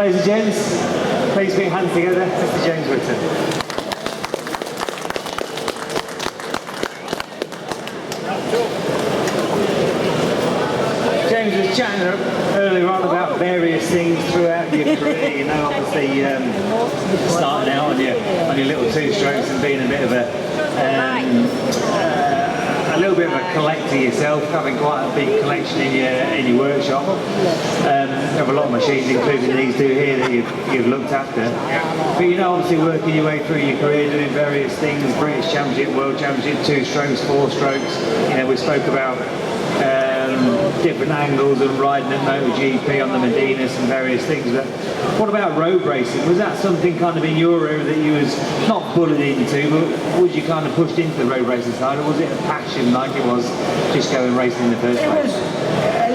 Ladies and gents, please put your hands together. Mr. James Whitham. James was chatting earlier on about various things throughout your career. You know, obviously starting out on your little two-strokes and being a bit of a little bit of a collector yourself, having quite a big collection in your workshop. You have a lot of machines, including these two here that you've looked after. But you know, obviously working your way through your career, doing various things, British Championship, World Championship, 2 strokes, 4 strokes. You know, we spoke about different angles and riding at MotoGP on the Medinas and various things. But what about road racing? Was that something kind of in your area that you was not bullied into, but was you kind of pushed into the road racing side, or was it a passion like it was just going racing in the first place?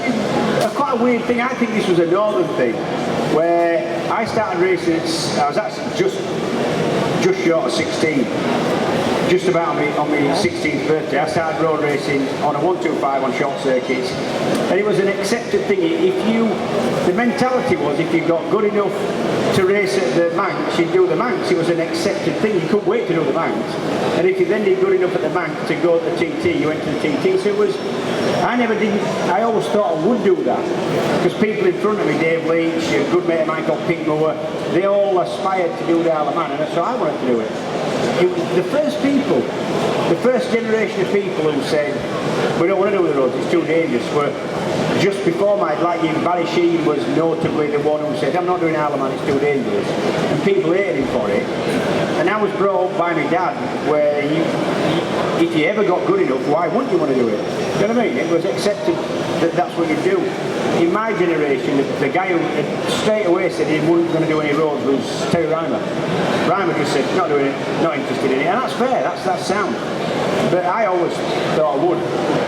It was quite a weird thing. I think this was a northern thing, where I started racing. I was actually just short of 16. Just about on my 16th birthday, I started road racing on a 125 on short circuits, and it was an accepted thing. The mentality was, if you got good enough to race at the Manx, you'd do the Manx. It was an accepted thing. You couldn't wait to do the Manx, and if you then did good enough at the Manx to go to the TT, you went to the TT. So it was. I always thought I would do that, because people in front of me, Dave Leach, a good mate of mine called Pete Moore, they all aspired to do the Isle of Man, and so I wanted to do it. It was the first generation of people who said, we don't want to do the roads, it's too dangerous, were just before like you, Barry Sheen was notably the one who said, I'm not doing Isle of Man, it's too dangerous. And people hated him for it. And I was brought up by my dad, where if you ever got good enough, why wouldn't you want to do it? You know what I mean? It was accepted that that's what you do. In my generation, the guy who straight away said he wasn't going to do any roads was Terry Reimer. Reimer just said, not doing it, not interested in it, and that's fair, that's sound. But I always thought I would.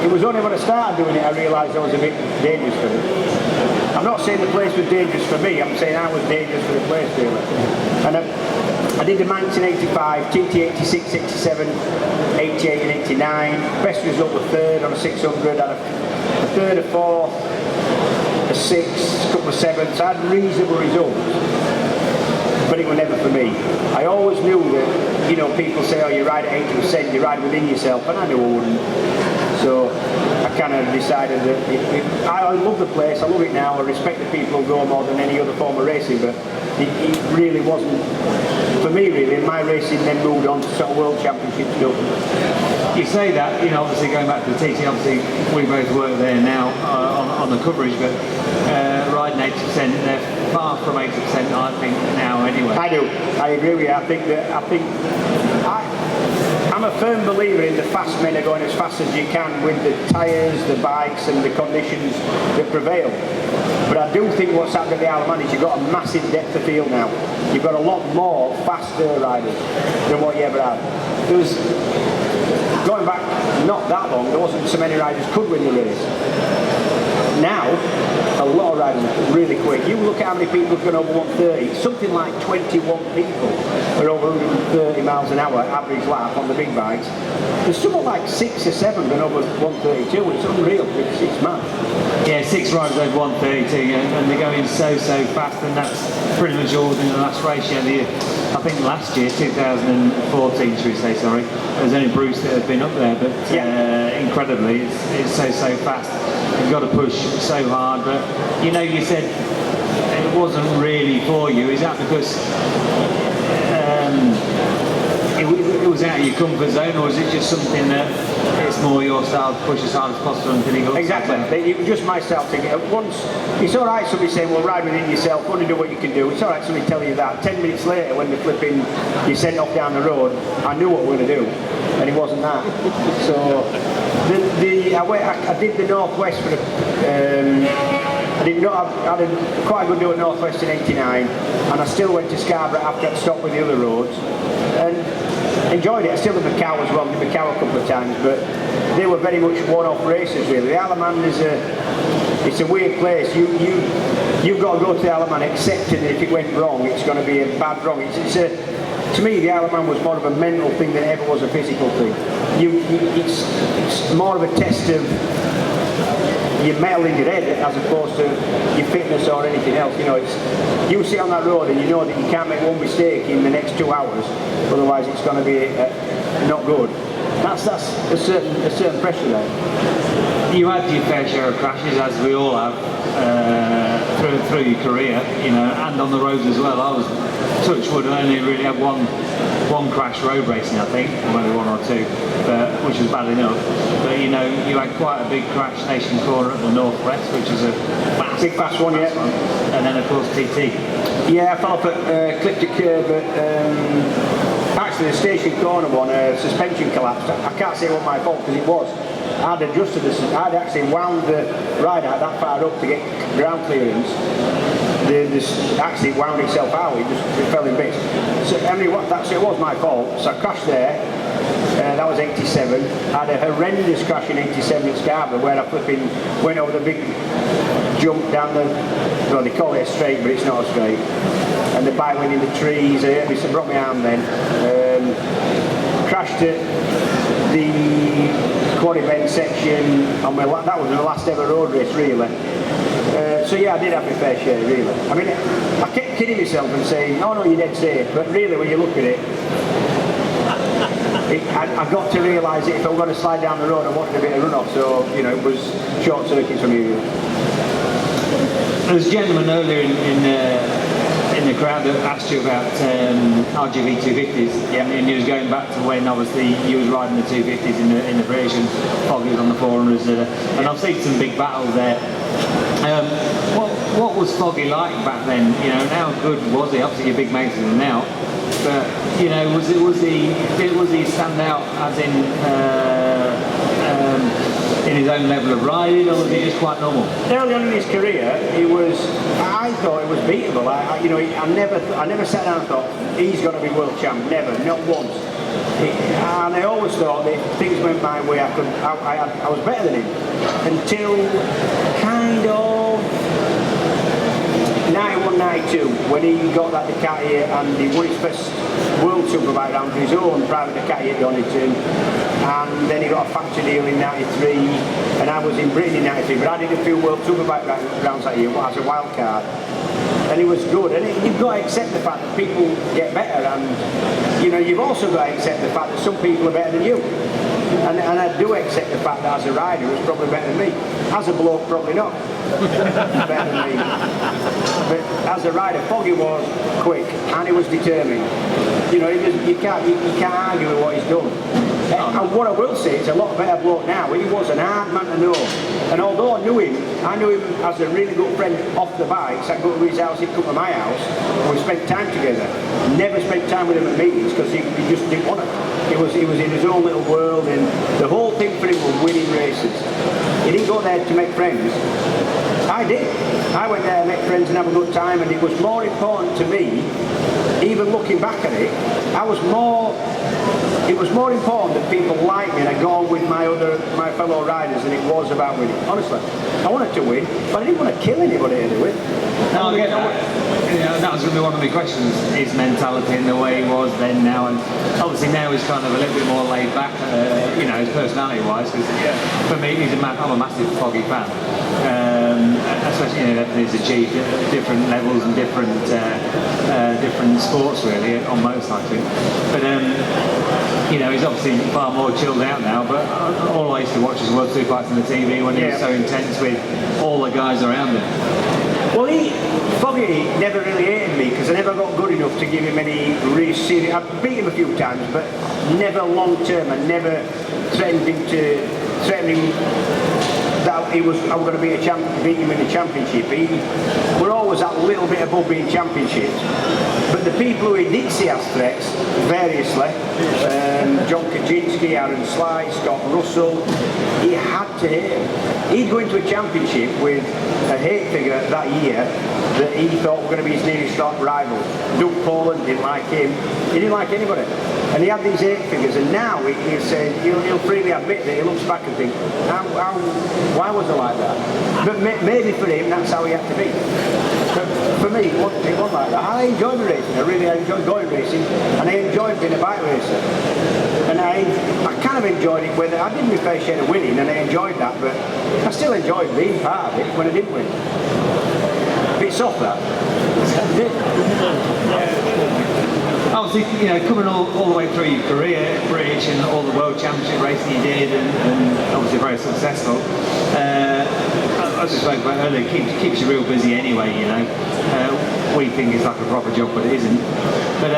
It was only when I started doing it I realised I was a bit dangerous for it. I'm not saying the place was dangerous for me, I'm saying I was dangerous for the place, really. And I did the Manx in 85, TT 86, 87, 88 and 89. Best result was 3rd on a 600, had a 3rd, a 4th, a 6th, a couple of 7ths. I had reasonable results, but it was never for me. I always knew that, you know, people say, oh, you ride at 80%, you ride within yourself, and I knew I wouldn't. So I kind of decided that I love the place, I love it now, I respect the people who go more than any other form of racing, but it really wasn't for me, really. My racing then moved on to sort of World Championship stuff. You say that, you know, obviously going back to the TT, obviously we both work there now on the coverage, but riding 80%, they're far from 80%, I think, now anyway. I do. I agree with you. I'm a firm believer in the fast men are going as fast as you can with the tyres, the bikes and the conditions that prevail. But I do think what's happened at the Isle of Man is you've got a massive depth of field now. You've got a lot more faster riders than what you ever had. There was, going back not that long, there wasn't so many riders could win the race. Now, a lot of riders are really quick. You look at how many people have gone over 130, something like 21 people are over 130 miles an hour average lap on the big bikes. There's something like 6 or 7 going over 132, it's unreal, it's mad. Yeah, 6 riders over 132, and they're going so fast, and that's pretty much all in the last race. I think last year, 2014, should we say, sorry, there's only Bruce that had been up there, but incredibly, it's so fast. You've got to push so hard, but you know, you said it wasn't really for you. Is that because it was out of your comfort zone, or is it just something that it's more your style to push as hard as possible until you go? Exactly. It was just my style thing. Once, it's all right somebody saying, well, ride within yourself, only do what you can do. It's all right somebody telling you that. 10 minutes later, when they're flipping, you sent off down the road, I knew what we were going to do, and it wasn't that. So I did the Northwest for I had a quite a good do at Northwest in 89, and I still went to Scarborough after I'd stopped with the other roads, and enjoyed it. I still did Macau as well, did Macau a couple of times, but they were very much one-off races really. The Isle of Man it's a weird place. You've got to go to the Isle of Man accepting that if it went wrong, it's going to be a bad wrong. To me, the Isle of Man was more of a mental thing than it ever was a physical thing. It's more of a test of your metal in your head as opposed to your fitness or anything else. You know, it's you sit on that road and you know that you can't make one mistake in the next 2 hours, otherwise it's going to be not good. That's a certain pressure there. You had your fair share of crashes, as we all have, through your career, you know, and on the roads as well. I was, touch wood, I only really had one crash road racing, I think, or maybe one or two, which was bad enough. But you know, you had quite a big crash Station Corner at the northwest, which is a big fast one, yeah. And then of course TT. Yeah, I fell off at clipped a curb at actually the Station Corner one, suspension collapsed. I can't say it was my fault because it was. I'd adjusted I'd actually wound the ride out that far up to get ground clearance. Actually wound itself out, it fell in bits. So it was my fault. So I crashed there. That was 87. I had a horrendous crash in 87 at Scarborough where I went over the big jump down well, they call it a straight, but it's not a straight. And the bike went in the trees. I broke my arm then. Crashed at the quad event section on that was my last ever road race, really. So yeah, I did have my fair share, really. I mean, I kept kidding myself and saying, "Oh no, you're dead safe," but really, when you look at it, I got to realise that if I was going to slide down the road, I wanted a bit of runoff. So you know, it was short circuits for me. Really. There was a gentleman earlier in the crowd that asked you about RGV 250s, yeah, and he was going back to when obviously you was riding the 250s in the British and Foggy was on the 400s, and I've seen some big battles there. What was Foggy like back then? You know, and how good was he? Obviously, you're big mates with him now, but you know, was he stand out as in his own level of riding, or was he just quite normal? Early on in his career, I thought it was beatable. I never sat down and thought he's going to be world champ. Never, not once. And I always thought that if things went my way, I was better than him until kind of 91, 92, when he got that Ducati and he won his first World Superbike round for his own private Ducati at Donington, and then he got a factory deal in 93, and I was in Britain in 93, but I did a few World Superbike rounds that year as a wild card, and he was good. And you've got to accept the fact that people get better, and you know, you've also got to accept the fact that some people are better than you. And I do accept the fact that as a rider, he was probably better than me. As a bloke, probably not better than me. But as a rider, Foggy was quick and he was determined. You know, you can't argue with what he's done. And what I will say, it's a lot better bloke now. He was an hard man to know. And although I knew him as a really good friend off the bikes. I'd go to his house, he'd come to my house, and we spent time together. Never spent time with him at meetings because he just didn't want to. He was in his own little world, and the whole thing for him was winning races. He didn't go there to make friends. I did. I went there to make friends and have a good time, and it was more important to me, even looking back at it, it was more important that people liked me and I go on with my fellow riders than it was about winning. Honestly, I wanted to win, but I didn't want to kill anybody to do it. No, I get that. You know, that was going to be one of my questions, his mentality and the way he was then, now, and obviously now he's kind of a little bit more laid back, you know, his personality-wise, because for me, I'm a massive Foggy fan. Especially, you know, he's achieved at different levels and different sports really on motorcycling. But you know, he's obviously far more chilled out now. But all I used to watch his World Superbikes on the TV when he was so intense with all the guys around him. Well, Foggy never really hated me because I never got good enough to give him any really serious. I've beat him a few times, but never long term. I never threatened him that I was going to be beat him in the championship. We're always that little bit above being championships. But the people who he did see as threats, variously, John Kaczynski, Aaron Sly, Scott Russell, he had to hate him. He'd go into a championship with a hate figure that year that he thought were going to be his nearest rival. Doug Poland didn't like him. He didn't like anybody. And he had these hate figures, and now he'll freely admit that he looks back and thinks, why was I like that? But maybe for him, that's how he had to be. But for me, say, it wasn't like that. I enjoyed the racing. I really enjoyed going racing, and I enjoyed being a bike racer. And I kind of enjoyed it when I did my fair share of winning, and I enjoyed that, but I still enjoyed being part of it when I didn't win. Bit soft that. Obviously, you know, coming all the way through your career, British and all the World Championship racing you did, and obviously very successful. As we spoke about earlier, keeps you real busy anyway, you know. We think it's like a proper job, but it isn't. But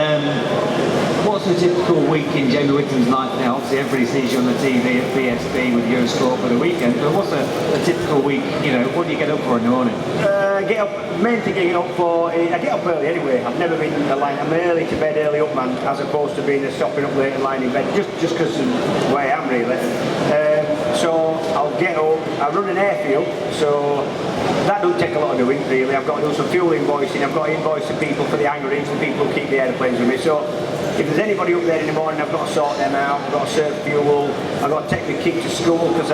what's a typical week in Jamie Whitham's life now? Obviously everybody sees you on the TV at BSB with Eurosport for the weekend, but what's a typical week, you know, what do you get up for in the morning? Get up, main thing getting up for, I get up early anyway. I've never been a line, I'm early to bed, early up man, as opposed to being a stopping up late and lying in bed, just because of the way I am really. So I'll get up, I run an airfield, so that doesn't take a lot of doing really. I've got to do some fuel invoicing, I've got to invoice the people for the hangaries, the people who keep the airplanes with me. So if there's anybody up there in the morning, I've got to sort them out, I've got to serve fuel, I've got to take the kid to school, because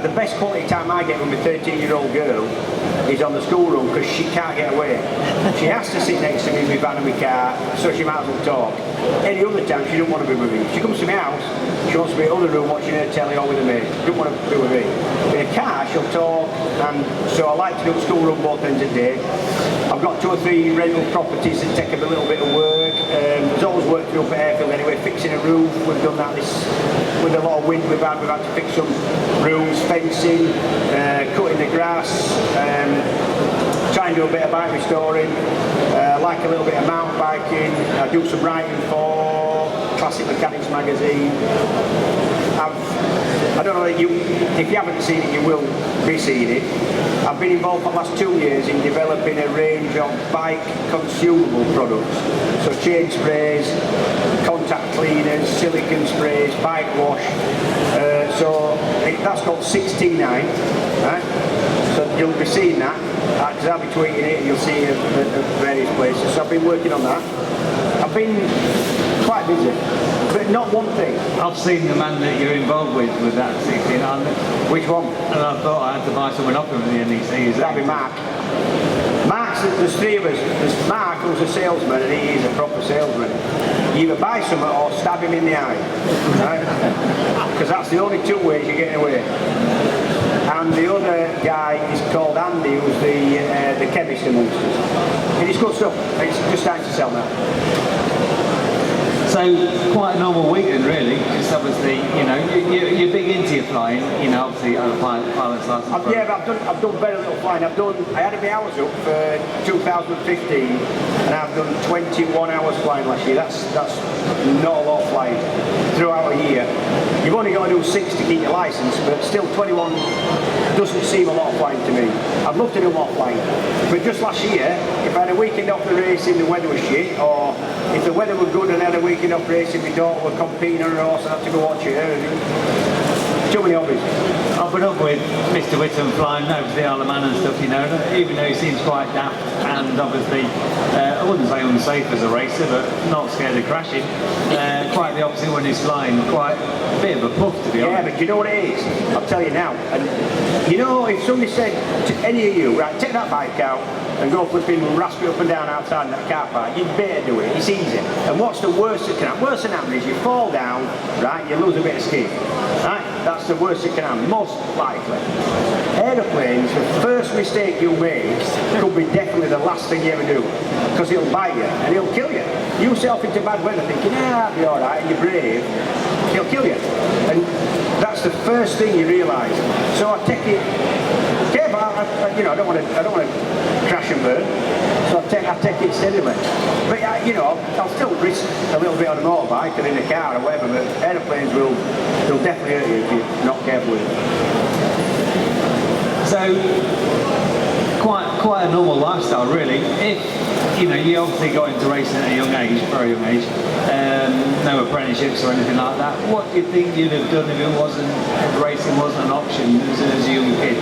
the best quality time I get with my 13-year-old girl is on the school run, because she can't get away. She has to sit next to me in my van and my car, so she might as well talk. Any other time she don't want to be with me. She comes to my house, she wants to be in the other room watching her telly or with a mate. She don't want to be with me. In a car she'll talk, and so I like to do school run both ends of the day. I've got 2 or 3 rental properties that take up a little bit of work. There's always work to do up at airfield anyway, fixing a roof. We've done that with a lot of wind we've had to fix some roofs, fencing, cutting the grass, try and do a bit of bike restoring. I like a little bit of mountain biking. I do some writing for Classic Mechanics magazine. I don't know if you haven't seen it, you will be seeing it. I've been involved for the last 2 years in developing a range of bike consumable products. So chain sprays, contact cleaners, silicone sprays, bike wash. That's called 16.9, right? So you'll be seeing that, because I'll be tweeting it and you'll see it at various places. So I've been working on that. I've been quite busy, but not one thing. I've seen the man that you're involved with that 16. Which one? And I thought I had to buy someone off him at the NEC. That'd be Mark. There's 3 of us. There's Mark, who's a salesman, and he is a proper salesman. You either buy something or stab him in the eye, right? Because that's the only 2 ways you're getting away. And the other guy is called Andy, who's the chemist amongst us. And it's good stuff. It's just starting to sell now. So quite a normal weekend really, just obviously, you know, you're big into your flying, you know, obviously I have a pilot's license. Yeah, but I've done very little flying. I had my hours up for 2015, and I've done 21 hours flying last year. That's not a lot of flying throughout a year. You've only got to do 6 to keep your license, but still 21 doesn't seem a lot of flying to me. I'd love to do a lot of flying, but just last year, if I had a weekend off the racing, the weather was shit, or if the weather was good and I had a weekend off racing, my daughter were competing on a horse and I had to go watch it. Too many hobbies. I've been up with Mr. Whitham flying over to the Isle of Man and stuff, you know, even though he seems quite daft and obviously, I wouldn't say unsafe as a racer, but not scared of crashing. Quite the opposite when he's flying, quite a bit of a puff to be honest. Yeah, but you know what it is? I'll tell you now. And you know, if somebody said to any of you, right, take that bike out and go flipping rasp it up and down outside in that car park, you'd better do it. It's easy. And what's the worst that can happen? Worst that happen is you fall down, right, you lose a bit of skin. Right? That's the worst that can happen, most likely. Aeroplanes, the first mistake you make could be definitely the last thing you ever do, because it'll bite you and it'll kill you. You set off into bad weather thinking, yeah, I'll be alright, and you're brave, it'll kill you. And that's the first thing you realise. So I take it, careful, you know, I don't want to crash and burn, so I take it steadily. But you know, I'll still risk a little bit on a motorbike or in a car or whatever, but aeroplanes they'll definitely hurt you if you're not careful with it. So, quite a normal lifestyle really. If, you know, you obviously got into racing at a young age, very young age, no apprenticeships or anything like that, what do you think you'd have done if racing wasn't an option as a young kid?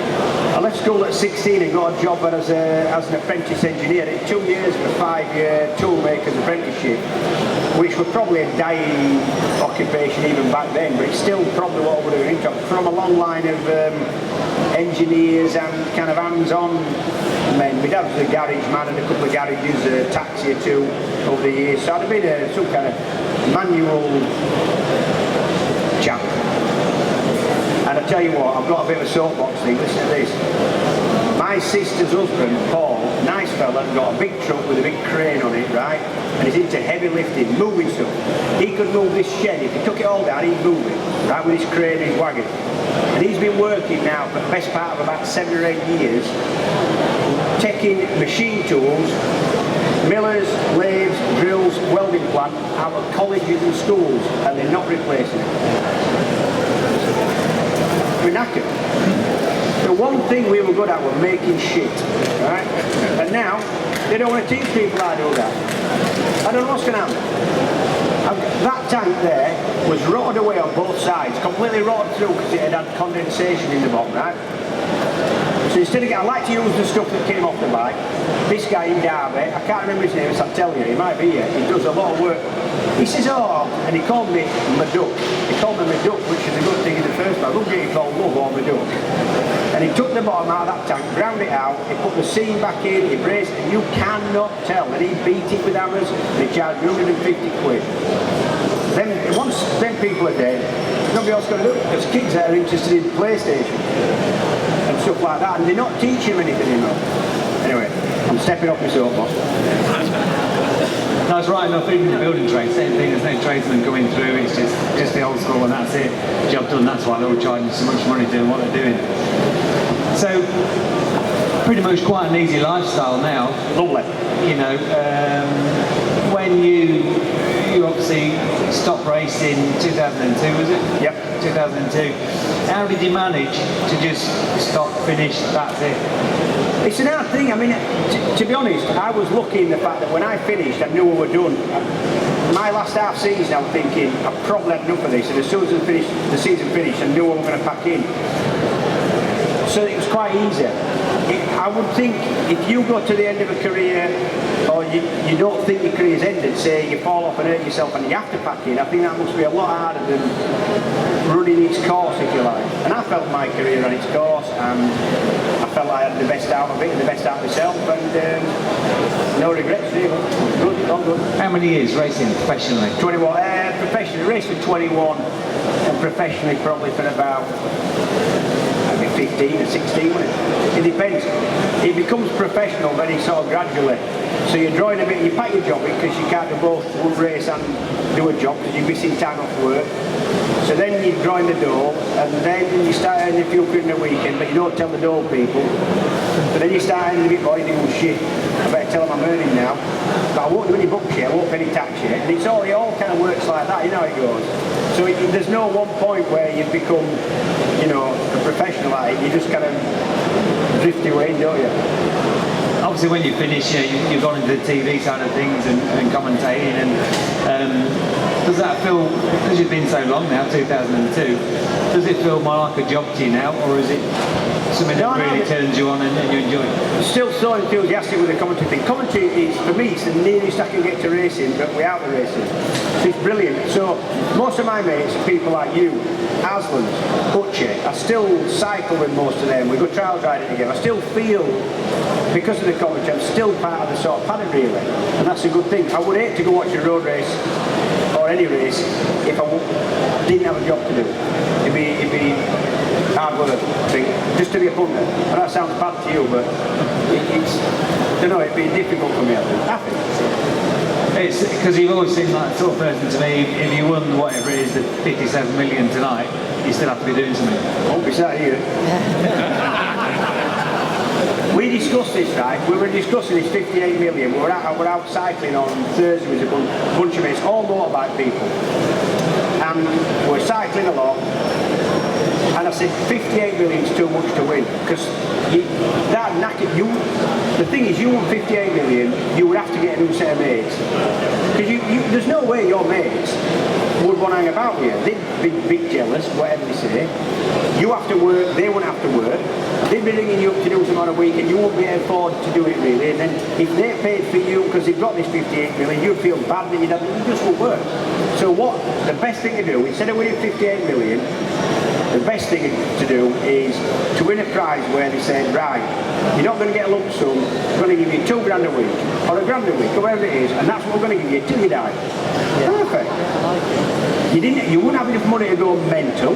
I left school at 16 and got a job as an apprentice engineer. It took 2 years of a 5-year toolmaker's apprenticeship, which was probably a dying occupation even back then, but it's still probably what I would have been interested. From a long line of engineers and kind of hands-on men. My dad was a garage man and a couple of garages, a taxi or two over the years, so I'd have been some kind of manual chap. And I tell you what, I've got a bit of a soapbox thing, listen to this. My sister's husband, Paul, nice fella, got a big truck with a big crane on it, right? And he's into heavy lifting, moving stuff. He could move this shed, if he took it all down, he'd move it, right, with his crane and his wagon. And he's been working now for the best part of about 7 or 8 years, taking machine tools, millers, lathes, drills, welding plant out of colleges and schools, and they're not replacing it. We're knackered. The one thing we were good at was making shit, right? And now, they don't want to teach people how to do that. I don't know what's going to happen. That tank there was rotted away on both sides, completely rotted through because it had condensation in the bottom, right? So instead of, I like to use the stuff that came off the bike. This guy in Derby, I can't remember his name, so I'll tell you, he might be here, he does a lot of work. He says, oh, and he called me Maduck. He called me Maduck, which is a good thing in the first place. I don't get it called Love or Maduck. And he took the bottom out of that tank, ground it out, he put the seam back in, he braced it, and you cannot tell. And he beat it with hammers, and he charged 150 quid. Then, once them people are dead, nobody else going to do it, because kids are interested in PlayStation and stuff like that, and they're not teaching them anything anymore. Anyway, I'm stepping off my soapbox. That's right enough, even the building trade, same thing, there's no tradesmen coming through, it's just the old school and that's it. Job done, that's why they're all charging so much money doing what they're doing. So, pretty much quite an easy lifestyle now. Lovely. You know, when you obviously stopped racing 2002, was it? Yep. 2002. How did you manage to just stop, finish, that's it? It's an hard thing. I mean, to be honest, I was lucky in the fact that when I finished, I knew we were done. My last half season, I was thinking, I've probably had enough of this. And as soon as the season finished, I knew I was going to pack in. So it was quite easy. I would think if you go to the end of a career, or you don't think your career's ended, say you fall off and hurt yourself and you have to pack in, I think that must be a lot harder than running its course, if you like. And I felt my career ran its course, and I felt I had the best out of it and the best out of myself, and no regrets really. Good, all good. How many years racing professionally? 21. Professionally, raced for 21, and professionally probably for about 15 or 16, wouldn't it? It depends. It becomes professional very sort of gradually. So you're drawing a bit, you pack your job in because you can't do both one race and do a job because you're missing time off work. So then you're drawing the dough, and then you start earning a few quid in a weekend, but you don't tell the dough people. But then you start earning a bit more, you think, oh shit, I better tell them I'm earning now. But I won't do any books yet, I won't pay any tax yet. And it all kind of works like that, you know how it goes. So there's no one point where you become, you know, a professional at it, you just kind of drift away, don't you? Obviously when you finish, you've gone into the TV side of things and commentating, and does that feel, because you've been so long now, 2002, does it feel more like a job to you now, or is it something that really turns you on and you enjoy it? Still so enthusiastic with the commentary thing. Commentary is, for me, it's the nearest I can get to racing, but without the racing. So it's brilliant. So most of my mates are people like you, Aslan, Butcher. I still cycle with most of them. We go trial riding together. I still feel, because of the commentary, I'm still part of the sort of paddock really, and that's a good thing. I would hate to go watch a road race or any race if I didn't have a job to do. It'd be hard work, I think, just to be a punter. And that sounds bad to you, but it's, I don't know, it'd be difficult for me, I think. It's because you've always seemed like the sort of person to me, if you won whatever it is, the 57 million tonight, you still have to be doing something. Won't be sat here. We discussed this, right? We were discussing this 58 million. We were out cycling on Thursday with a bunch of mates, all motorbike people. And we're cycling a lot. And I said, 58 million is too much to win. Because that knackered you. The thing is, you won 58 million, you would have to get a new set of mates. Because there's no way your mates would want to hang about with you. They'd be big jealous, whatever they say. You have to work, they wouldn't have to work. They'd be ringing you up to do something on a weekend, you won't be able to afford to do it really. And then if they paid for you because they've got this 58 million, you'd feel bad that you just won't work. So what the best thing to do, instead of winning 58 million, The best thing to do is to win a prize where they say, right, you're not going to get a lump sum, we're going to give you $2 grand a week, or $1 grand a week, or whatever it is, and that's what we're going to give you till you die. Perfect. You wouldn't have enough money to go mental,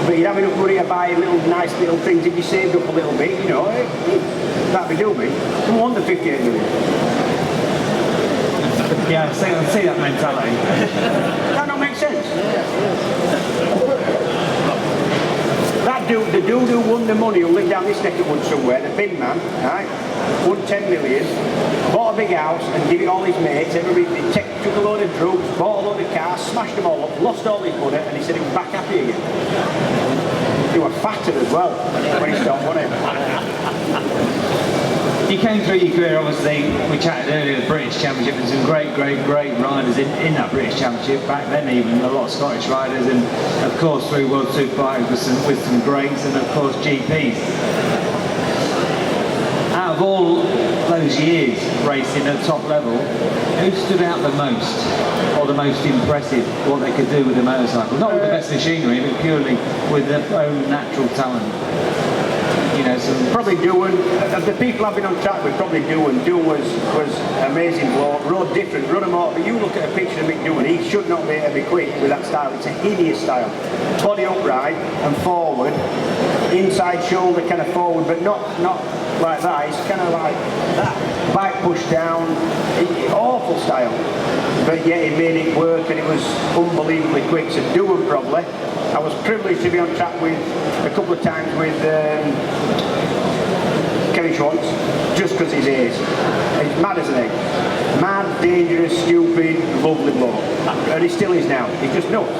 but you'd have enough money to buy nice little things if you saved up a little bit, you know. That'd be do me. Who won the 58 million? Yeah, I see that mentality. That don't make sense. The dude who won the money, who lived down this neck of wood somewhere, the bin man, right, won 10 million, bought a big house and gave it all his mates, everybody took a load of drugs, bought a load of cars, smashed them all up, lost all his money, and he said he was back happy again. They were fatter as well when he stopped winning. You came through your career, obviously, we chatted earlier, the British Championship, and some great riders in that British Championship, back then even, a lot of Scottish riders, and of course through World Superbikes with some greats, and of course GPs. Out of all those years racing at top level, who stood out the most, or the most impressive, what they could do with the motorcycle? Not with the best machinery, but purely with their own natural talent. You know, probably Doohan, of the people I've been on track with, probably Doohan. Doohan was amazing bloke, rode different, run a motor, but you look at a picture of Mick Doohan, he should not be able to be quick with that style. It's a hideous style. Body upright and forward, inside shoulder kind of forward, but not like that, it's kind of like that. Bike pushed down, awful style. But yet he made it work and it was unbelievably quick. So Doohan probably. I was privileged to be on track with a couple of times with Kevin Schwantz, just because he's ace. He's mad as an egg. Mad, dangerous, stupid, lovely bloke. And he still is now. He's just nuts.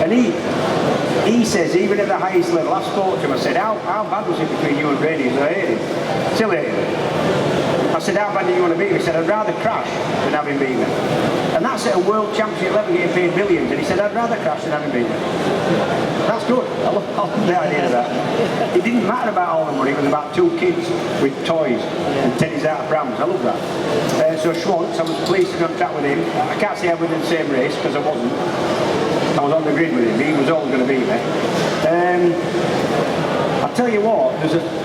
And he says, even at the highest level, I spoke to him, I said, how bad was it between you and Brady? He said, I hate him. Still hate him. I said, how bad do you want to beat him? He said, I'd rather crash than have him beat me. And that's at a world championship level getting paid millions. And he said, I'd rather crash than have him beat me. That's good. I love the idea of that. It didn't matter about all the money. It was about 2 kids with toys and teddies out of prams. I love that. So Schwantz, I was pleased to be on track with him. I can't say I was in the same race because I wasn't. I was on the grid with him. He was always going to beat me. I'll tell you what,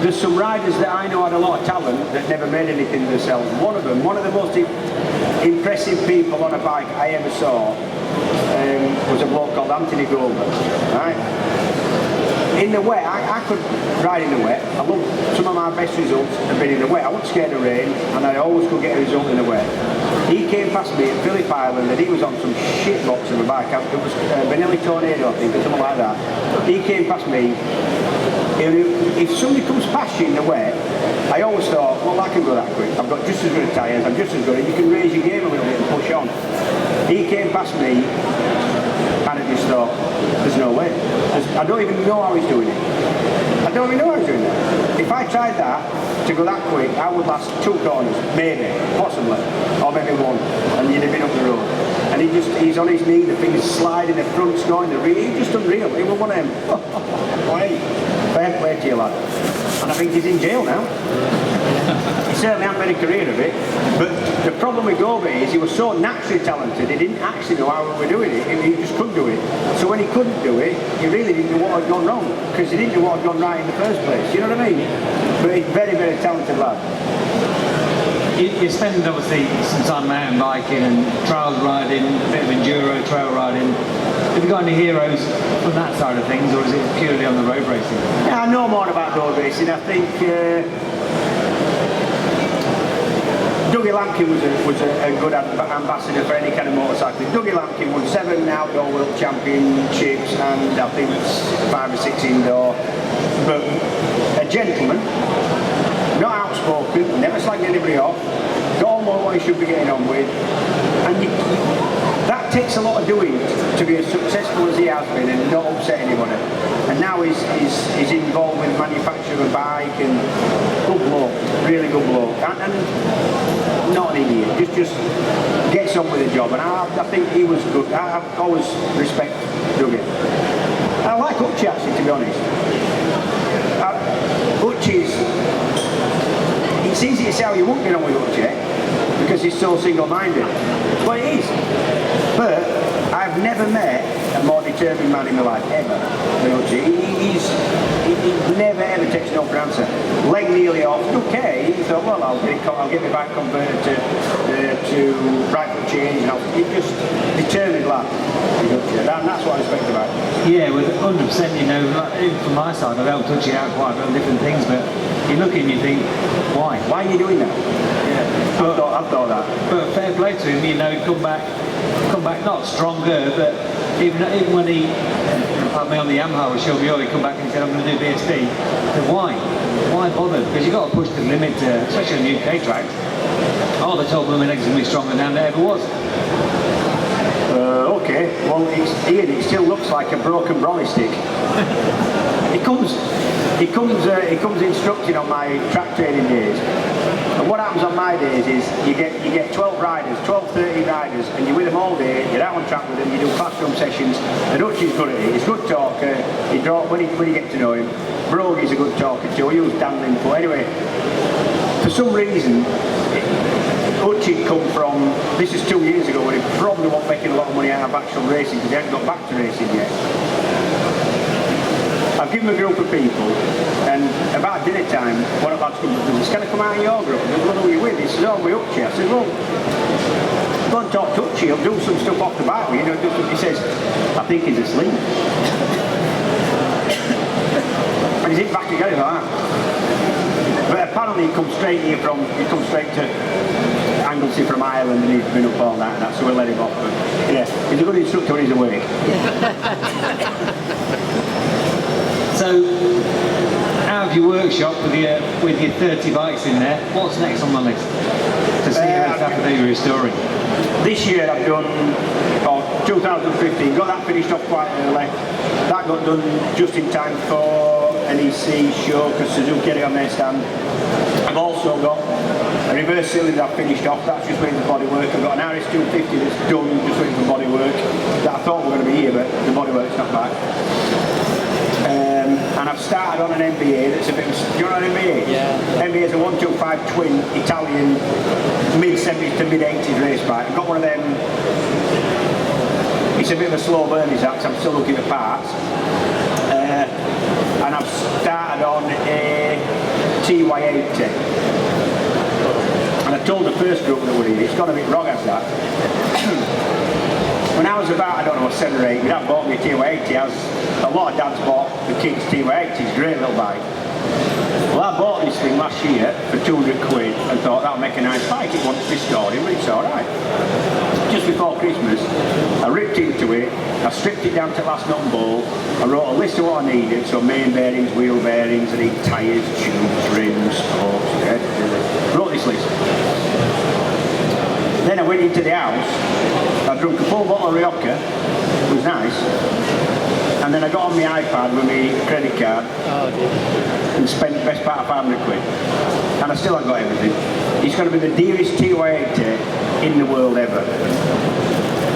there's some riders that I know had a lot of talent that never made anything themselves. One of the most impressive people on a bike I ever saw was a bloke called Anthony Goldberg. Right? In the wet, I could ride in the wet. I love some of my best results have been in the wet. I wasn't scared of rain, and I always could get a result in the wet. He came past me at Phillip Island, and he was on some shit box of a bike. It was Benelli Tornado, I think, or something like that. He came past me. If somebody comes past you in the wet, I always thought, well, I can go that quick. I've got just as good a tyres, I'm just as good, and you can raise your game a little bit and push on. He came past me, and I just thought, there's no way. I don't even know how he's doing it. I don't even know how he's doing it. If I tried that, to go that quick, I would last 2 corners, maybe, possibly, or maybe 1, and you'd have been up the road. And he's on his knee, the thing's sliding, the front's going, the rear, he's just unreal. He was one of them. Fair play to you, lad. And I think he's in jail now. He certainly hasn't made a career of it. But the problem with Gobe is he was so naturally talented, he didn't actually know how we were doing it. He just couldn't do it. So when he couldn't do it, he really didn't know what had gone wrong, because he didn't know what had gone right in the first place. You know what I mean? But he's very, very talented lad. You spend obviously some time mountain biking and trail riding, a bit of enduro trail riding. Have you got any heroes from that side of things, or is it purely on the road racing? Yeah, I know more about road racing. I think Dougie Lampkin was a good ambassador for any kind of motorcycling. Dougie Lampkin won 7 outdoor world championships and I think 5 or 6 indoor. But a gentleman, not outspoken, never slagged anybody off, got on with what he should be getting on with, and that takes a lot of doing to be as successful as he has been and not upset anybody. And now he's involved with manufacture of a bike, and good bloke, really good bloke, and not an idiot, just gets on with the job, and I think he was good. I always respect Dougie. I like Hutchie actually, to be honest. It's easy to say how you won't get on with Hutchie because he's so single-minded. That's what it is. But I've never met a more determined man in my life, ever. He's never ever takes no for an answer. Leg nearly off, okay. He thought, well, I'll get my back converted to right foot change, and he's just determined lad. That's what I respect about him. Yeah, with 100%, you know, like, even from my side, I've helped touch it out quite a bit on different things, but you look and you think, why? Why are you doing that? Yeah, I've thought that. But fair play to him, you know, come back not stronger, but even when he had me on the Yamaha with Shelby, he come back and said, I'm going to do BSD. Then why? Why bother? Because you've got to push the limit, especially on the UK tracks. Oh, they told me my legs are going to be stronger than it ever was. Okay, well, Ian, it still looks like a broken brolly stick. He comes instructing on my track training days. And what happens on my days is you get 12 riders, 12, 13 riders, and you're with them all day, you're out on track with them, you do classroom sessions, and Hutchie's good at it, he's a good talker, when you get to know him. Brogy's a good talker too, he used Dan Limpo. Anyway, for some reason, Hutchie come from, this is 2 years ago, when he probably wasn't making a lot of money out of actual racing because he hadn't got back to racing yet. I've given him a group of people, and about dinner time, one of lads comes up and says, can I come out of your group? I said, well, who are you with? He says, oh, we're Hutchie. I said, well, go and talk to Hutchie, he'll do some stuff off the bike, you know, he says, I think he's asleep. And he's hit back again like that. But apparently he comes straight to Anglesey from Ireland, and he's been up all night and that, so we'll let him off. But yeah, he's a good instructor when he's awake. So, out of your workshop with your 30 bikes in there, what's next on the list to see the Saturday restoring? This year I've done 2015, got that finished off quite early. That got done just in time for NEC show because Suzuki had it on their stand. I've also got a reverse cylinder I've finished off, that's just waiting for body work. I've got an RS250 that's done, just waiting for body work. That I thought were going to be here, but the body work's not back. And I've started on an MBA that's a bit of, do you know what an MBA is? Yeah. MBA is a 125 twin Italian mid-70s to mid-80s race bike. I've got one of them, it's a bit of a slow burn is that, I'm still looking at parts. And I've started on a TY80. And I told the first group that we're in, it's got a bit wrong as that. When I was about, I don't know, 7 or 8, my dad bought me a TY80. A lot of dads bought the kids TY80s, great little bike. Well, I bought this thing last year for 200 quid and thought that'll make a nice bike. It wants restoring, but it's alright. Just before Christmas, I ripped into it, I stripped it down to last nut and bolt, I wrote a list of what I needed, so main bearings, wheel bearings, I need tyres, tubes, rims, spokes, wrote this list. Then I went into the house, I drunk a full bottle of Rioja, it was nice, and then I got on my iPad with my credit card and spent the best part of 500 quid. And I still haven't got everything. It's going to be the dearest TY80 in the world ever.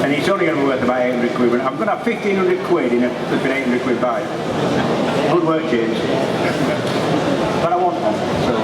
And it's only going to be worth about 800 quid. But I'm going to have 1,500 quid in a flipping 800 quid bike. Good work, James. But I want one, so.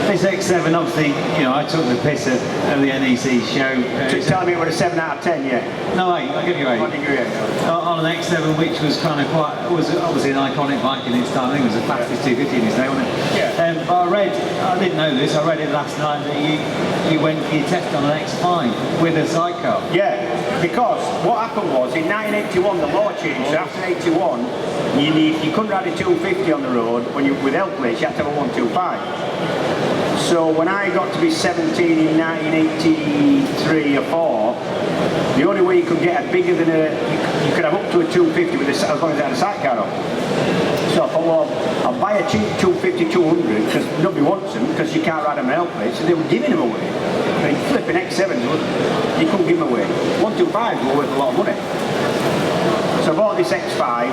This X7, obviously, you know, I took the piss at the NEC show. Telling me it was a 7 out of 10, yeah? No, 8, I'll give you 8. What did you get? On an X7, which was kind of was obviously an iconic bike in its time. I think it was the fastest 250 in its day, wasn't it? Yeah. But I didn't know this, I read it last night that you went for your test on an X5 with a sidecar. Yeah, because what happened was, in 1981, the law changed, so after 81, you couldn't ride a 250 on the road with L plates, you had to have a 125. So when I got to be 17 in 1983 or 4, the only way you could get a bigger than you could have up to a 250 with as long as it had a sidecar on. So I thought, well, I'll buy a cheap 250, 200 because nobody wants them because you can't ride them on L plates, so they were giving them away. I mean, flipping X7s, you couldn't give them away. 125s were worth a lot of money. So I bought this X5,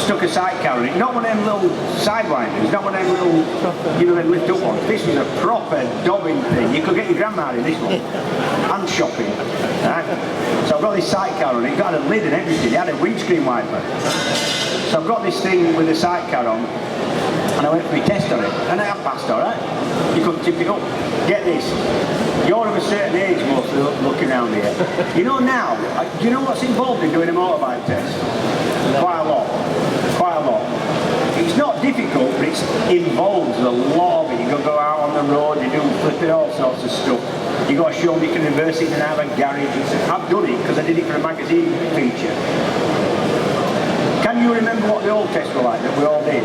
stuck a sidecar on it, not one of them little sidewinders, not one of them little, you know, them lift up ones. This was a proper dobbing thing. You could get your grandma in this one. And shopping. Right? So I've got this sidecar on it, it got a lid and everything, it had a windscreen wiper. So I've got this thing with the sidecar on, and I went for my test on it, and I passed alright. You couldn't tip it up. Get this, you're of a certain age, most looking around here. You know now, do you know what's involved in doing a motorbike test? Quite a lot. Quite a lot. It's not difficult, but it involves a lot of it. You got to go out on the road, you do flipping all sorts of stuff. You got to show them you can reverse it in and out of a garage. I've done it because I did it for a magazine feature. Can you remember what the old tests were like that we all did?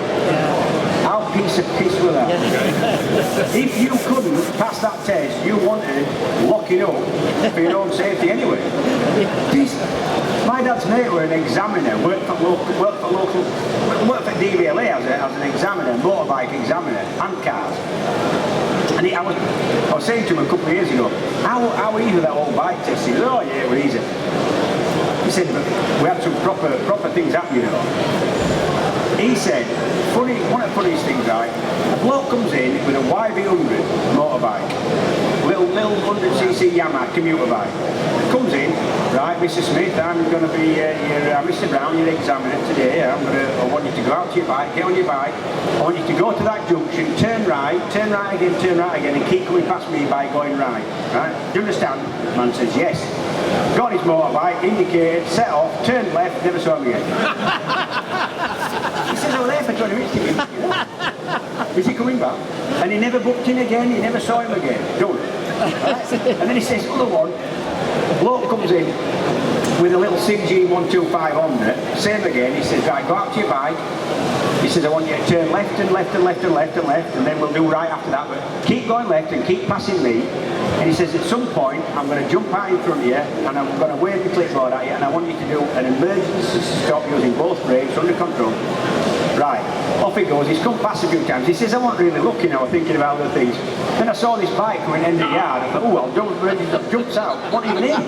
How piece of piss were that? If you couldn't pass that test, you wanted locking up for your own safety anyway. My dad's mate were an examiner, worked for DVLA as an examiner, motorbike examiner, and cars. And I was saying to him a couple of years ago, how easy that old bike test? He said, oh yeah, it was easy. He said, but we had some proper things happen, you know. He said, one of the funniest things, right, a bloke comes in with a YV100 motorbike, little 100cc Yamaha commuter bike. Comes in, right, Mr. Smith, I'm going to be Mr. Brown, your examiner today. I want you to go out to your bike, get on your bike. I want you to go to that junction, turn right again, and keep coming past me by going right. Right? Do you understand? The man says yes. Got his motorbike, indicated, set off, turned left, never saw him again. He says, I was there for 20 minutes thinking, you know, is he coming back? And he never booked in again, he never saw him again. Done. Right? And then he says, other one, bloke comes in with a little CG 125 Honda, same again, he says, right, go out to your bike. He says, I want you to turn left and left and left and left and left, and then we'll do right after that, but keep going left and keep passing me. And he says, at some point, I'm going to jump out in front of you, and I'm going to wave the clipboard at you, and I want you to do an emergency stop using both brakes under control. Right, off he goes. He's come past a few times. He says, I wasn't really looking, I was thinking about other things. Then I saw this bike coming in the yard. I thought, oh, I'll jump, ready to jumps out. Wasn't even in.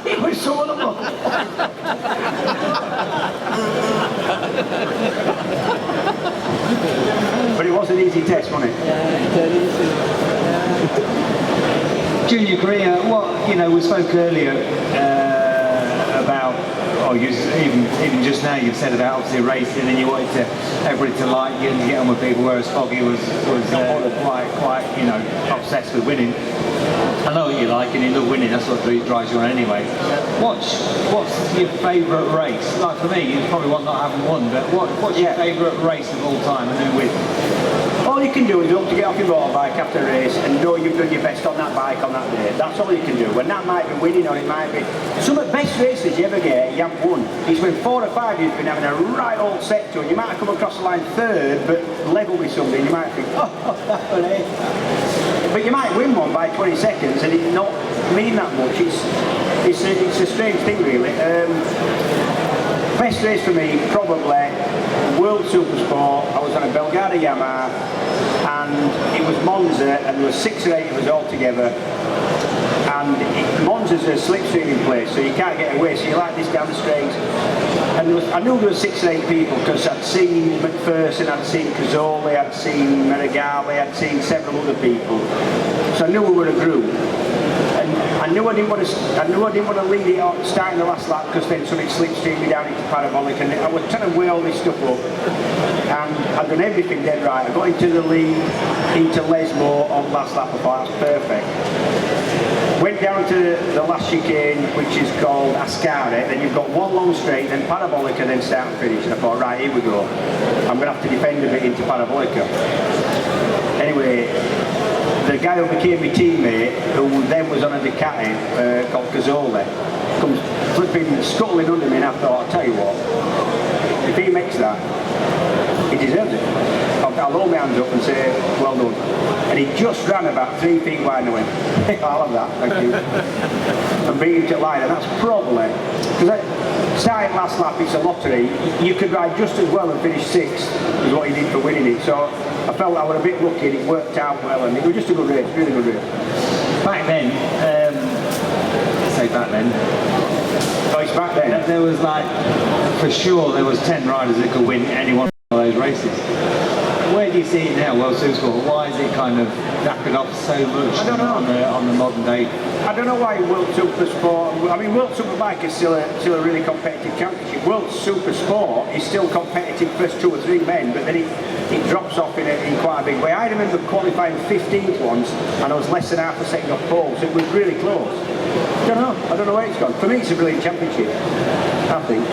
It was so unlucky. But it was an easy test, wasn't it? Junior career, we spoke earlier about, even just now you've said about obviously racing and you wanted everybody to like you and get on with people, whereas Foggy was quite obsessed with winning. I know what you like and you love winning, that's what drives you on anyway. What's your favourite race? Like for me, you probably one that I haven't won, but what's your favourite race of all time and who with? All you can do is look to get off your motorbike after a race and know you've done your best on that bike on that day. That's all you can do. And that might be winning or it might be... Some of the best races you ever get, you haven't won. It's when 4 or 5 years been having a right old set to it. You might have come across the line third, but level with somebody, you might think, oh, that one, eh? But you might win one by 20 seconds and it not mean that much. It's a strange thing, really. Best race for me, probably World Supersport. I was on a Belgada Yamaha and it was Monza and there were 6 or 8 of us all together, and Monza's a slipstreaming place so you can't get away, so you like this down the straight, and I knew there were 6 or 8 people because I'd seen McPherson, I'd seen Cazzoli, I'd seen Merigali, I'd seen several other people, so I knew we were a group. And I knew I didn't want to lead it on starting the last lap because then something slipstreamed me down into parabolic, and I was trying to weigh all this stuff up, and I'd done everything dead right. I got into the lead, into Lesmo on last lap. I thought that's perfect. Went down to the last chicane, which is called Ascari. Then you've got one long straight, then parabolica, then start and finish. And I thought, right, here we go. I'm going to have to defend a bit into parabolica. Anyway, the guy who became my teammate, who then was on a Ducati called Cazzoli, comes flipping, scuttling under me, and I thought, I'll tell you what, if he makes that, he deserves it. I'll hold my hands up and say, well done. And he just ran about 3 feet wide and I went, I'll have that, thank you. And beat him to line, and that's probably, because starting last lap, it's a lottery, you could ride just as well and finish 6th as what he did for winning it. So I felt I was a bit lucky and it worked out well, and it was just a good race, really good race. Back then, back then, Oh, it's back then? there was like, for sure there was 10 riders that could win any one of those races. Where do you see it now, World Supersport? Why is it kind of knackered off so much I don't know. on the modern day? I don't know why World Supersport. I mean, World Superbike is still a really competitive championship. World Supersport is still competitive first 2 or 3 men, but then it drops off in quite a big way. I remember qualifying 15th once, and I was less than half a second off pole, so it was really close. I don't know where it's gone. For me, it's a brilliant championship, I think.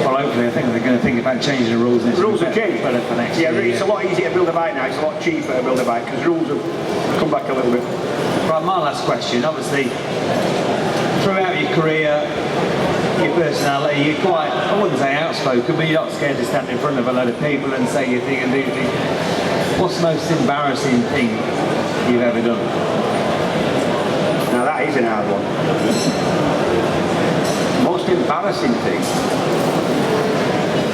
Well, hopefully, I think they're going to think about changing the rules. The rules have changed. Better for next year. It's a lot easier to build a bike now. It's a lot cheaper to build a bike because rules have come back a little bit. Right, my last question. Obviously, throughout your career, your personality, you're quite, I wouldn't say outspoken, but you're not scared to stand in front of a load of people and say your thing and do your thing. What's the most embarrassing thing you've ever done? Now that is an hard one. Most embarrassing thing?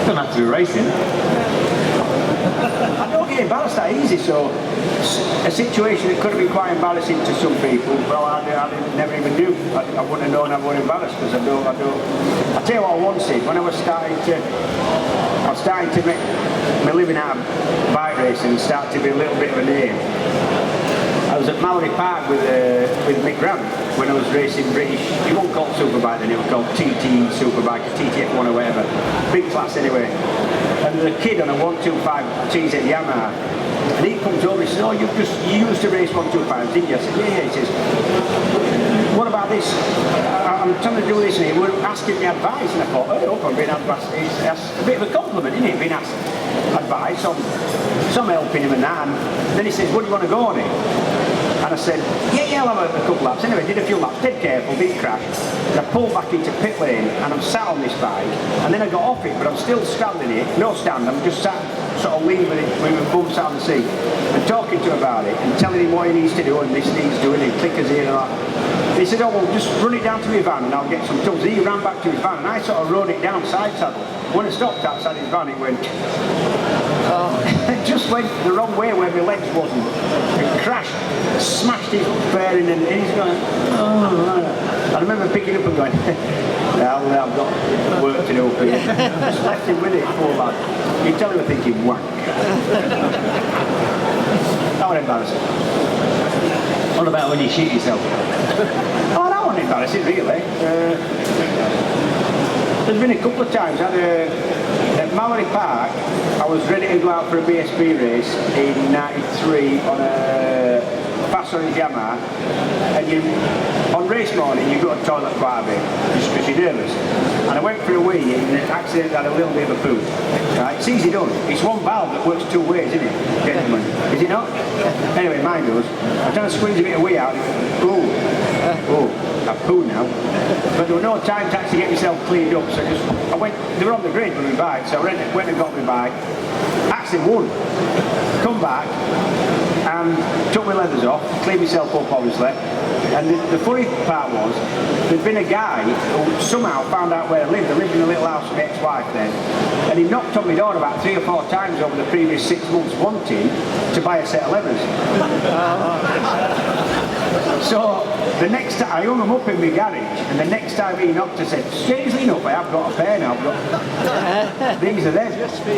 Doesn't have to be racing. I don't get embarrassed that easy, so a situation that could have been quite embarrassing to some people, well, I never even knew. I wouldn't have known I was embarrassed because I don't. I'll tell you what I once did, when I was starting to make my living out of bike racing and start to be a little bit of a name. I was at Mallory Park with Mick Grant when I was racing British, you won't call it Superbike then, it was called TT Superbike, TTF1 or whatever, big class anyway. And there's a kid on a 125 TZ Yamaha, and he comes over and says, oh, you used to race 125s, didn't you? I said, yeah. He says, what about this? I'm trying to do this, and he was asking me advice, and I thought, oh, I'm being advised. It's a bit of a compliment, isn't it, being asked advice on some helping him and that. And then he says, what do you want to go on it? And I said, yeah, I'll have a couple laps. Anyway, did a few laps, dead careful, didn't crash. And I pulled back into pit lane, and I'm sat on this bike, and then I got off it, but I'm still standing it, no stand, I'm just sat, sort of leaning with it, with my bum sat on the seat, and talking to him about it, and telling him what he needs to do, and this needs doing, and clickers here and all that. He said, oh, well, just run it down to my van, and I'll get some tools. And he ran back to his van, and I sort of rode it down side saddle. When I stopped outside his van, it went, it just went the wrong way where my legs wasn't. It crashed, smashed his bearing, and he's going, I remember picking up and going, well, I've got work to do for you. Just left him with it, poor lad. You tell him I think he'd wank. That was embarrassing. What about when you shoot yourself? Oh, that wasn't embarrassing, really. There's been a couple of times. At Mallory Park, I was ready to go out for a BSB race in '93 on a fast orange Yamaha, and on race morning you go to the toilet quite a bit just because you're nervous. And I went for a wee and accidentally had a little bit of a poo. Right? It's easy done. It's one valve that works 2 ways, isn't it, gentlemen? Is it not? Anyway, mine does. I'm trying to squeeze a bit of wee out. I've pooed now. But there was no time to actually get myself cleaned up, so they were on the grid with my bike, so I went and got my bike, actually won, come back, and took my leathers off, cleaned myself up obviously, and the funny part was, there'd been a guy who somehow found out where I lived. I lived in a little house with my ex-wife then, and he knocked on my door about 3 or 4 times over the previous 6 months wanting to buy a set of leathers. So the next time, I hung them up in my garage, and the next time he knocked, I said, strangely enough, I have got a pair now, these are them.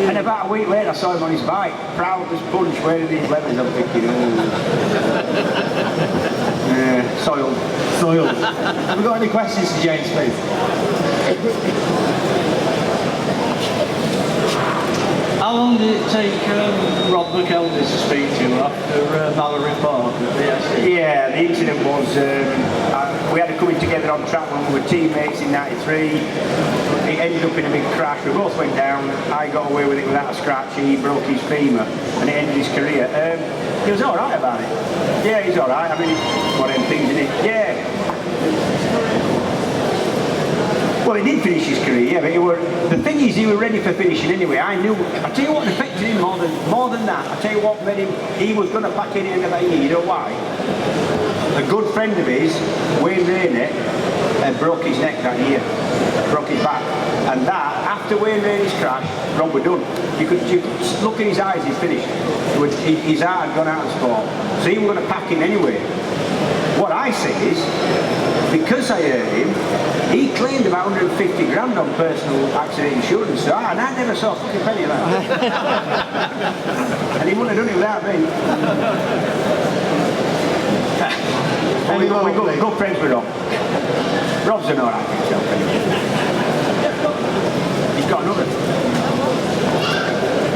And about a week later, I saw him on his bike, proud as punch, wearing these leathers. I'm thinking, soiled. Have we got any questions to James, please? How long did it take Rob McElnea to speak to you after Mallory Park at the SC? Yeah, the incident was, we had a coming together on track when we were teammates in '93. It ended up in a big crash. We both went down. I got away with it without a scratch. He broke his femur and it ended his career. He was all right about it. Yeah, he's all right. I mean, it's one of them things, isn't it? Yeah. Well, he did finish his career, yeah, but the thing is, he was ready for finishing anyway. I tell you what affected him more than that. I tell you what made him, he was going to pack in the end of that year. You know why? A good friend of his, Wayne Rainey, broke his neck that year, broke his back. And that, after Wayne Rainey's crash, Rob was done. You could look in his eyes, he's finished. His heart had gone out of the sport. So he was going to pack in anyway. What I say is, because I hurt him, he claimed about 150 grand on personal accident insurance, so and I never saw a fucking penny of that. And he wouldn't have done it without me. And we got good friends with Rob. Rob's an alright himself anyway. He's got another.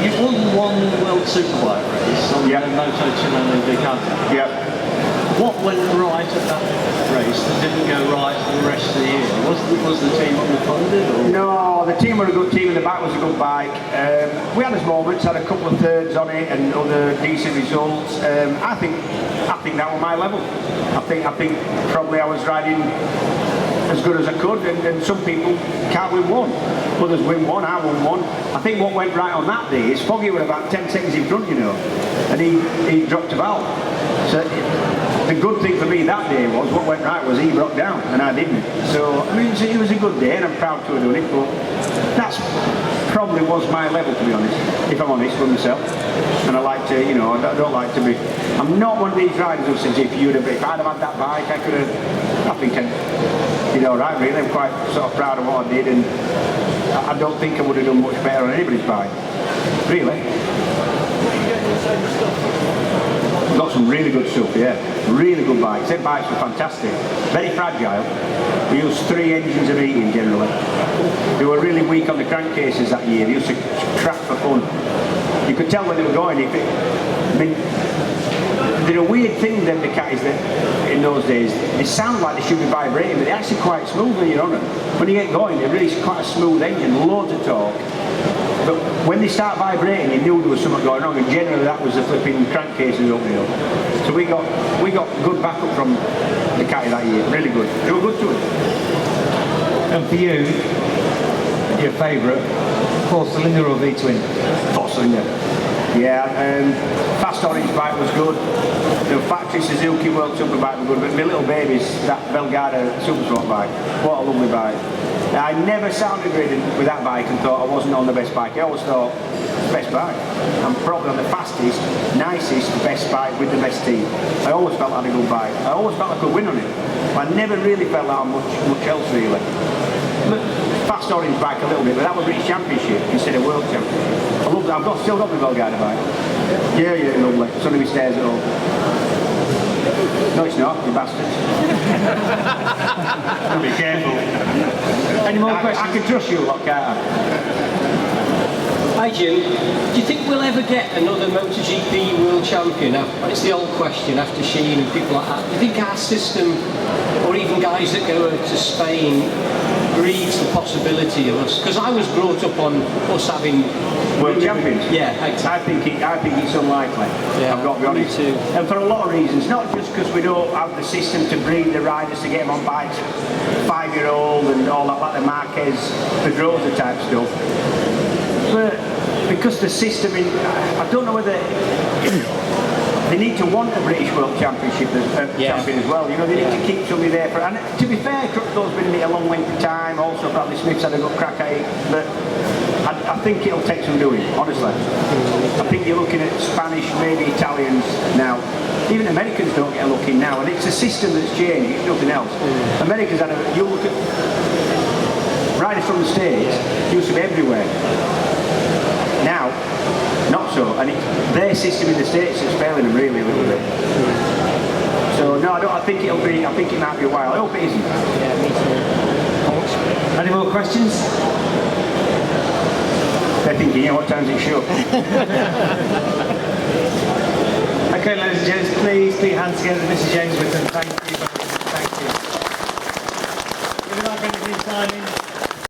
You've won one World Superbike race on the Moto 200 Ducati. Yeah. What went right at that race that didn't go right for the rest of the year? Was the team underfunded? Or? No, the team were a good team and the bike was a good bike. We had his moments, had a couple of thirds on it and other decent results. I think that was my level. I think probably I was riding as good as I could, and some people can't win one. Others win one, I won one. I think what went right on that day is Foggy were about 10 seconds in front, you know, and he dropped a valve. So the good thing for me that day was, what went right was he broke down and I didn't. So I mean, it was a good day and I'm proud to have done it, but that's probably was my level, to be honest, if I'm honest with myself. And I like to, you know, I don't like to be, I'm not one of these riders who says if I'd have had that bike I could have, I think I did alright really. I'm quite sort of proud of what I did, and I don't think I would have done much better on anybody's bike, really. Got some really good stuff, yeah. Really good bikes. Their bikes were fantastic. Very fragile. We used 3 engines of heating generally. They were really weak on the crankcases that year. They used to crack for fun. You could tell where they were going. I mean, they're a weird thing, them Ducatis, that in those days. They sound like they should be vibrating, but they're actually quite smooth when you're on them. When you get going, they're really quite a smooth engine, loads of torque. But when they start vibrating, you knew there was something going wrong, and generally that was the flipping crankcases opening up. So we got good backup from Ducati that year, really good. They were good to us. And for you, your favourite, 4-cylinder or V-twin? 4-cylinder. Yeah, fast orange bike was good. The factory Suzuki World Superbike was good, but my little baby's that Belgada Super Sport bike. What a lovely bike. I never sounded good with that bike and thought I wasn't on the best bike. I always thought, best bike. I'm probably on the fastest, nicest, best bike with the best team. I always felt I had a good bike. I always felt I could win on it. I never really felt that much else really. Fast orange bike a little bit, but that was British Championship instead of World Championship. I love that. Still got the Belgada bike. Yeah, lovely. It's under my stairs at home. No, it's not, you bastards. Be careful. Any more questions? I can trust you a lot, can't I? Hi Jim, do you think we'll ever get another MotoGP world champion? It's the old question after Sheen and people like that. Do you think our system, or even guys that go to Spain, breeds the possibility of us? Because I was brought up on us having world champions. Yeah, exactly. I think it's unlikely. Yeah, I've got to be honest. Me too. And for a lot of reasons, not just because we don't have the system to breed the riders to get them on bikes, 5-year-old and all that, like the Marquez, Pedrosa type stuff. But because the system, I don't know whether they need to want a British World Championship champion as well. You know, they need to keep somebody there for. And to be fair, Crutchfield's been in it a long length of time. Also, Bradley Smith's had a good crack at it, but I think it'll take some doing. Honestly, I think you're looking at Spanish, maybe Italians now. Even Americans don't get a look in now, and it's a system that's changed. It's nothing else. Americans had you look at riders from the States used to be everywhere. Now, not so, and their system in the States is failing them really a little bit. So no, I think it might be a while. I hope it isn't. Yeah, me too. Any more questions? They're thinking, yeah, what time's it show? Okay, ladies and gents, please put your hands together. Mr. James Whitham, thank you. Thank you. Give it up for anything signing.